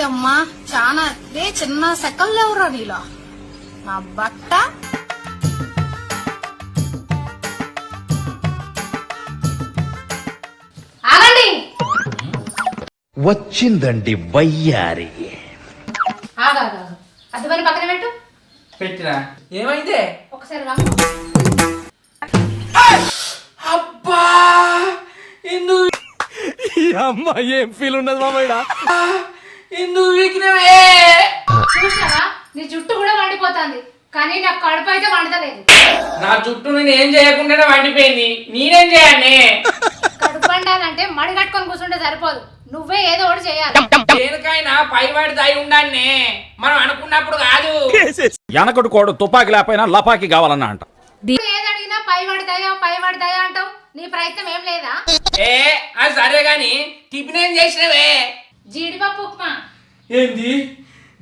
అమ్మా చాలా చిన్న సెకల్ లేవురా నీలో నా బట్ట. ఆగండి, వచ్చిందండి వయ్యారి. ఆగాగా అది మరి పక్కన పెట్టు. పెట్టినా ఏమైందే? ఒకసారి రా. అబ్బా ఎందుకు అమ్మ ఏం ఫీల్ ఉన్నది మామయ్య? ఎందుకు వీకినవే? చూసినావా, నీ జుట్టు కూడా వండిపోతుంది, కానీ నా కడుపు అయితే వండతలేదు. నా జుట్టు నేను ఏం చేయకుండానే వండిపోయింది, నేనేం చేయాలి? కడుపు వండాలంటే మడి కట్టుకొని కూర్చుంటే సరిపోదు, నువ్వే ఏదో ఒకటి చేయాలి. దేనికైనా పైవాడి దయ ఉండాన్నే, మనం అనుకున్నప్పుడు కాదు. వెనకటి కోడు తుపాకి లేకపోయినా లపాకి కావాలన్నా అంట. ఏదడిగినా పైవాడి దయ అంటావు, నీ ప్రయత్నం ఏం లేదా? ఏ అది సరే గాని టిఫిన్ ఏం చేసినవే? జీడిపప్పు ఉప్మా. ఏంది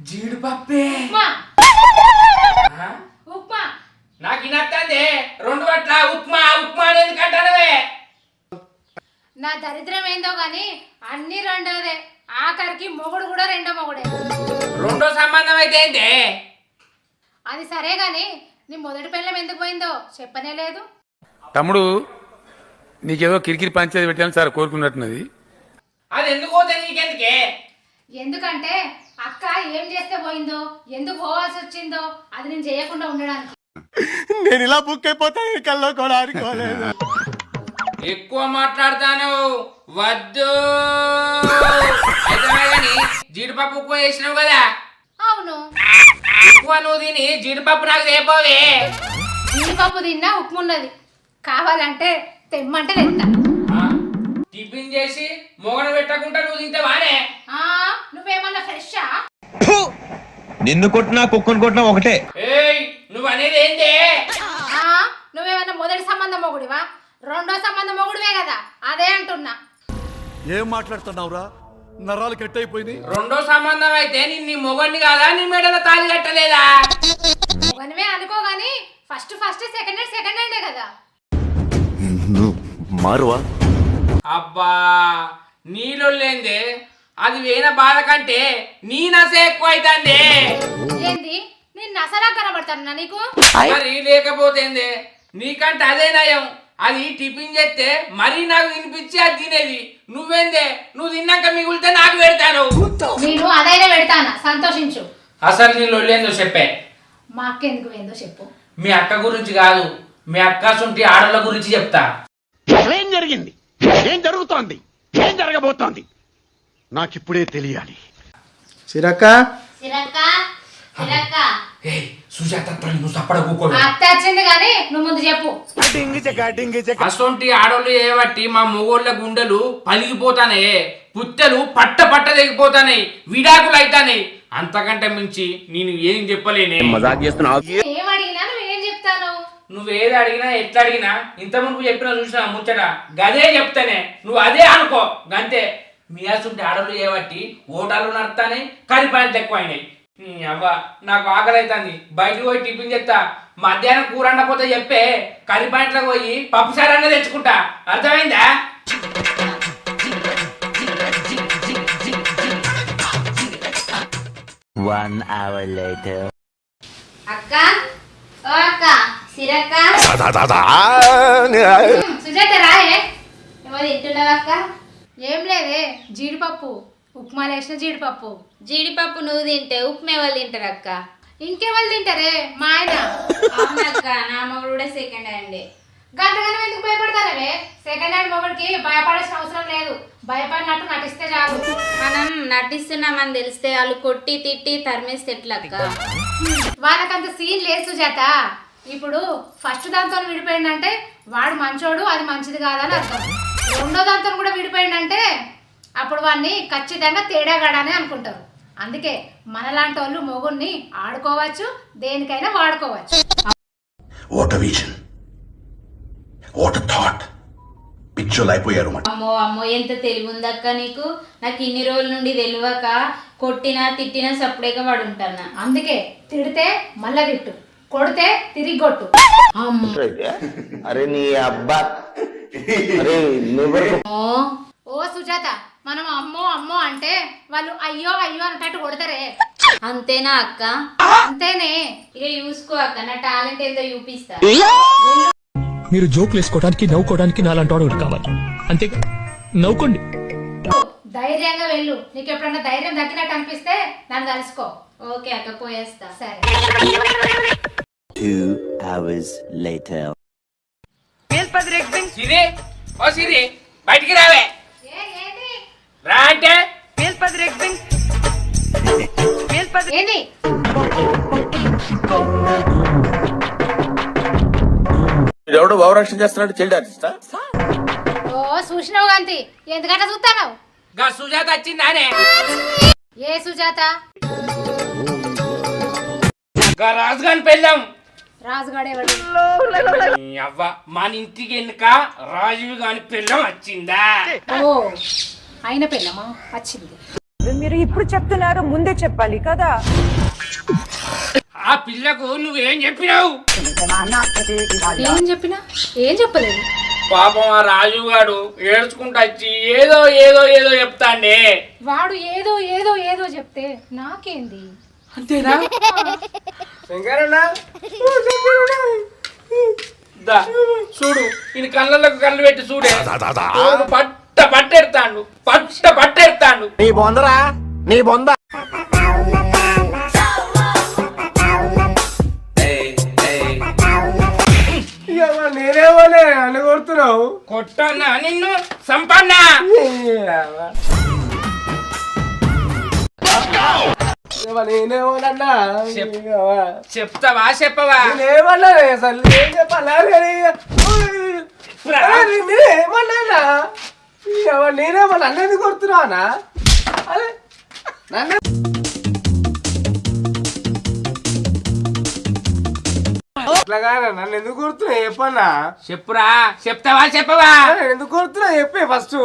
జీడిపప్పే? ఉప్మా ఆ? ఉప్మా. నాకు ఇనత్తందే, 2 గట్ల ఉప్మా ఉప్మా అనేది కంటానవే. నా దరిద్రం ఏందో గాని అన్ని రెండోదే, ఆఖరికి మొగుడు కూడా రెండో మొగుడే. రెండో సంబంధం అయితే ఏందే? అది సరే గాని నీ మొదటి పెళ్ళం ఎందుకు పోయిందో చెప్పనే లేదు. తమ్ముడు నీకేదో కిరికిరి పంచాయతీ పెట్టాను సార్ కోరుకున్నట్టున్నది. అది ఎందుకు పోతే నీకెందుకే? ఎందుకంటే అక్క ఏం చేస్తే పోయిందో, ఎందుకు పోవాల్సి వచ్చిందో అది నేను చేయకుండా ఉండడానికి. నేను ఇలా బుక్ అయిపోతాను కల్లో కూడా ఆడుకోలేదు. ఎక్కువ మాట్లాడతాను వద్దు. అయితే గాని జీడిపప్పు ఉప్మా చేసినావు కదా, అవును, ఉప్మా నువ్వు తిని జీడిపప్పు నాకు తేపోవే. జీడిపప్పు తిన్నా ఉప్మా ఉన్నది, కావాలంటే తెమ్మంటే తెస్తా. టిఫిన్ చేసి మొగన పెట్టకుండా నువ్వు తింటే వానే? నువ్వేమన్నా ఫ్రెషా? నిన్ను కొట్టినా కుక్కను కొట్టినా ఒకటే. ఏయ్ నువ్వు అనేది ఏంటి? నువ్వేమన్నా మొదటి సంబంధం మొగుడివా, రెండో సంబంధం మొగుడివే కదా, అదే అంటున్నా. ఏం మాట్లాడుతున్నావురా, నరాలు కట్ అయిపోయింది. రెండో సంబంధం అయితే నీ మొగన్ని కాదా, నీ మెడలో తాళి కట్టలేదా? మొగనివే అనుకోగాని ఫస్ట్ సెకండ్ హ్యాండే కదా. మారువా? అబ్బా నీలో లేందే, అది వేన బాధ కంటే నీ నస ఎక్కువ అవుతుంది. ఏంది, నేను నసలా కనబడతానా నీకు? మరి లేకపోతేందే, నీకంటే అదే నయం. అది టిఫిన్ చేస్తే మరీ నాకు తినిపించి అది తినేది. నువ్వేందే, నువ్వు తిన్నాక మిగులితే నాకు పెడతాను. నేను అదైనా పెడతానా, సంతోషించు. అసలు నీ లొల్లేందో చెప్పే. మా అక్క ఎందుకు ఏందో చెప్పు. మీ అక్క గురించి కాదు, మీ అక్క సొంటి ఆడల గురించి చెప్తా. ఏం జరిగింది, ఏం జరుగుతోంది, ఏం జరగబోతోంది నాకిప్పుడే తెలియాలి. సిరక్క సుజాత నువ్వు తప్పడ కూకోడు. అత్త వచ్చింది కానీ నువ్వు ముందు చెప్పు. అసొంటి ఆడోళ్ళు ఏవట్టి మా మొగోళ్ళ గుండెలు పలిగిపోతానే, పుత్తెలు పట్ట తెగిపోతాయి, విడాకులు అవుతాయి. అంతకంటే మించి నేను ఏం చెప్పలేనే. ఏం అడిగినా నువ్వేం చెప్తాను? నువ్వేది అడిగినా ఎట్లా అడిగినా ఇంత మునుపు చెప్పినా చూసినా ముచ్చట గదే చెప్తానే, నువ్వు అదే అనుకో గంతే. మీ అసొంటి ఆడోళ్ళు ఏవట్టి ఓటాలు నడతానే, కరిపాయలు ఎక్కువ అయినాయి. అవ్వ నాకు ఆకలి అవుతుంది, బయటకు పోయి టిఫిన్ చెప్తా. మధ్యాహ్నం కూర అండపోతే చెప్పే, కరిపాయింట్లకు పోయి పప్పు సారన్నా తెచ్చుకుంటా. అర్థమైందా? అక్క, ఓ అక్క, సిరక్క, సుజాత రాయే. ఏమో తింటున్నావు అక్క? ఏం లేదే, జీడిపప్పు ఉప్మా వేసిన జీడిపప్పు. జీడిపప్పు నువ్వు తింటే ఉప్మా వాళ్ళు తింటారు అక్క. ఇంకెవరు తింటారే? మా ఆయన. అవునక్క, నా మొగుడు కూడా సెకండ్ హ్యాండ్. గంటగానే ఎందుకు భయపడతానవే? సెకండ్ హ్యాండ్ మొగుడికి భయపడాల్సిన అవసరం లేదు, భయపడినట్టు నటిస్తే చాలు. మనం నటిస్తున్నామని తెలిస్తే వాళ్ళు కొట్టి తిట్టి తరిమేస్తే ఎట్లక్క? వాళ్ళకంత సీన్ లేదు సుజాత. ఇప్పుడు ఫస్ట్ దాంతో విడిపోయిందంటే వాడు మంచోడు, అది మంచిది కాదని అర్థం. రెండో దాంతో కూడా విడిపోయిందంటే అప్పుడు వాడిని ఖచ్చితంగా తేడాగాడనే అనుకుంటారు. అందుకే మనలాంటి వాళ్ళు మొగుడిని ఆడుకోవచ్చు, దేనికైనా వాడుకోవచ్చు. What vision, what thought. పిచ్చోలు అయిపోయారు. అమ్మో అమ్మో ఎంత తెలివి ఉందక్క నీకు. నాకు ఇన్ని రోజుల నుండి తెలియక కొట్టినా తిట్టినా సప్పుడేగా వాడు ఉంటానా. అందుకే తిడితే మళ్ళా తిట్టు, కొడితే తిరిగి కొట్టు. అరే నీ అబ్బా. ఓ సుజాత, మనం అమ్మో అమ్మో అంటే వాళ్ళు అయ్యో అయ్యో అన్నట్టు కొడతారే. అంతేనా అక్క? అంతేనే. ఇక చూసుకో అక్క, నా టాలెంట్ ఏందో చూపిస్తా. మీరు జోకులు వేసుకోవడానికి నవ్వుకోవడానికి నాలాంటి వాడు కావాలి, అంతేగా? నవ్వుకోండి. ధైర్యంగా వెళ్ళు. నీకు ఎప్పుడన్నా ధైర్యం తగ్గినట్టు అనిపిస్తే నన్ను కలుసుకో. ఓకే అక్క, పోయేస్తా. సరే. 2 hours later. సిరి, ఓ సిరి, బయటికి రావే. రా అంటే ఏంది? ఎవడో భావరక్షణ చేస్తున్నాడు, చైల్డ్ ఆర్టిస్టా? ఓ చూసినావు కాంతి, ఎందుకంటే చూస్తావు? గా సుజాత వచ్చిందానే? ఏ సుజాత? గా రాజుగాని పెళ్ళాం. రాజుగాడేవాడు. అవ్వ మన ఇంటికి వెనుక రాజువి గాని పెళ్ళం వచ్చిందా? ఓ ఆయన పెళ్ళమా వచ్చింది. మీరు ఇప్పుడు చెప్తున్నారు, ముందే చెప్పాలి కదా. ఆ పిల్లకు నువ్వేం చెప్పినావు? ఏం చెప్పినా? ఏం చెప్పలేదు. పాపం ఆ రాజు గాడు ఏడ్చుకుంటా వచ్చి ఏదో ఏదో ఏదో చెప్తాండే. వాడు ఏదో ఏదో ఏదో చెప్తే నాకేంది? అంతేనా? దా చూడు, ఈయన కళ్ళకు కళ్ళు పెట్టి చూడే. పట్టెడతాడు, పట్టెడతాడు. నీ బొందరా, నీ బొంద. నేనేమోనే అని కొడుతున్నావు. కొట్టన్నా నిన్ను సంపన్నా. నేనేమోనన్నా చెప్తావా చెప్పవా? ఏమన్నా అసలు ఏం చెప్పాలా? నేనేమన్నా నేనేమన్నా నన్ను కొడుతున్నావునా? అదే నన్ను అట్లాగా నన్ను ఎందుకు కొడుతున్నా చెప్పన్నా? చెప్పురా, చెప్తావా చెప్పవా? ఎందుకు కొడుతున్నా చెప్పే ఫస్ట్.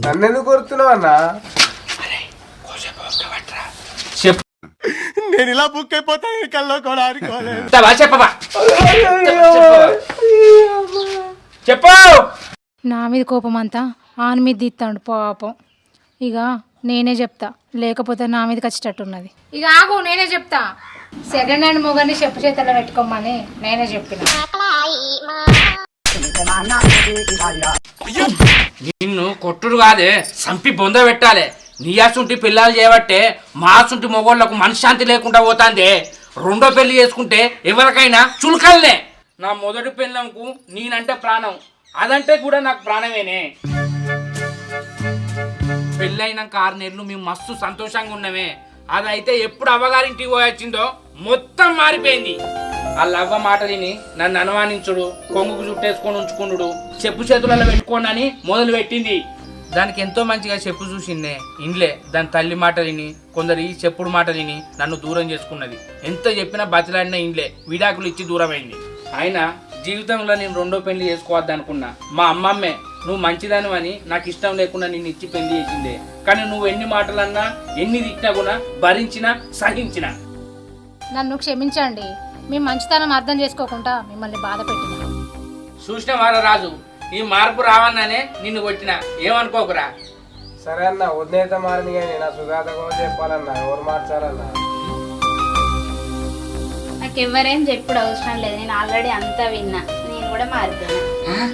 నన్ను ఎందుకు కొడుతున్నావు అన్నా? చెప్పు. నేను ఇలా బుక్ అయిపోతాను, కల్లో కూడా ఆడుకోలేదు. చెప్తావా చెప్పవా? చెప్పు. నా మీద కోపం అంతా ఆన్ మీద తీస్తాడు పాపం. ఇక నేనే చెప్తా, లేకపోతే నా మీదకి వచ్చేటట్టున్నది. ఇక ఆగు, నేనే చెప్తా. సెకండ్ హ్యాండ్ మొగని చెప్పు చేతుల్లో పెట్టుకోమని నేనే చెప్పిన. నిన్ను కొట్టుడు కాదే, సంపి బొంద పెట్టాలి. నీయాసుంటి పిల్లలు చేయబట్టే మాసుంటి మొగోళ్లకు మనశ్శాంతి లేకుండా పోతాందే. రెండో పెళ్లి చేసుకుంటే ఎవరికైనా చులకల్లే. నా మొదటి పెళ్ళంకు నేనంటే ప్రాణం, అదంటే కూడా నాకు ప్రాణమేనే. పెళ్ళైనాక 6 నెలలు మేము మస్తు సంతోషంగా ఉన్నామే. అదైతే ఎప్పుడు అవ్వగారింటికి పోయొచ్చిందో మొత్తం మారిపోయింది. వాళ్ళ అవ్వ మాట విని నన్ను అనుమానించుడు, కొంగుకు చుట్టేసుకొని ఉంచుకున్నాడు, చెప్పు చేతులలో పెట్టుకోనని మొదలు పెట్టింది. దానికి ఎంతో మంచిగా చెప్పు చూసిందే ఇండ్లే. దాని తల్లి మాట విని, కొందరు ఈ చెప్పుడు మాట విని నన్ను దూరం చేసుకున్నది. ఎంత చెప్పినా బతిలాడినా ఇండ్లే విడాకులు ఇచ్చి దూరమైంది. అయినా జీవితంలో నేను రెండో పెళ్లి చేసుకోవద్దు అనుకున్నా. మా అమ్మమ్మే నువ్వు మంచిదానివని నాకు ఇష్టం లేకుండా నిన్ను ఇచ్చి పెళ్లి చేసిందే. కానీ నువ్వు ఎన్ని మాటలన్నా, ఎన్ని తిట్టినా కూడా భరించినా సహించినా. నన్ను క్షమించండి, మీ మంచితనం అర్థం చేసుకోకుండా మిమ్మల్ని బాధ పెట్టిన. చూసిన వార రాజు, ఈ మార్పు రావన్నానే నిన్ను కొట్టిన, ఏమనుకోకురా. సరే అన్న, వదిలేత మారింది కానీ నా సుజాత కూడా చెప్పాలన్నా. ఎవరు మార్చాలన్నా? నాకు ఎవరేం చెప్పుడు అవసరం లేదు, నేను ఆల్రెడీ అంతా విన్నా. నేను కూడా మారుతున్నా.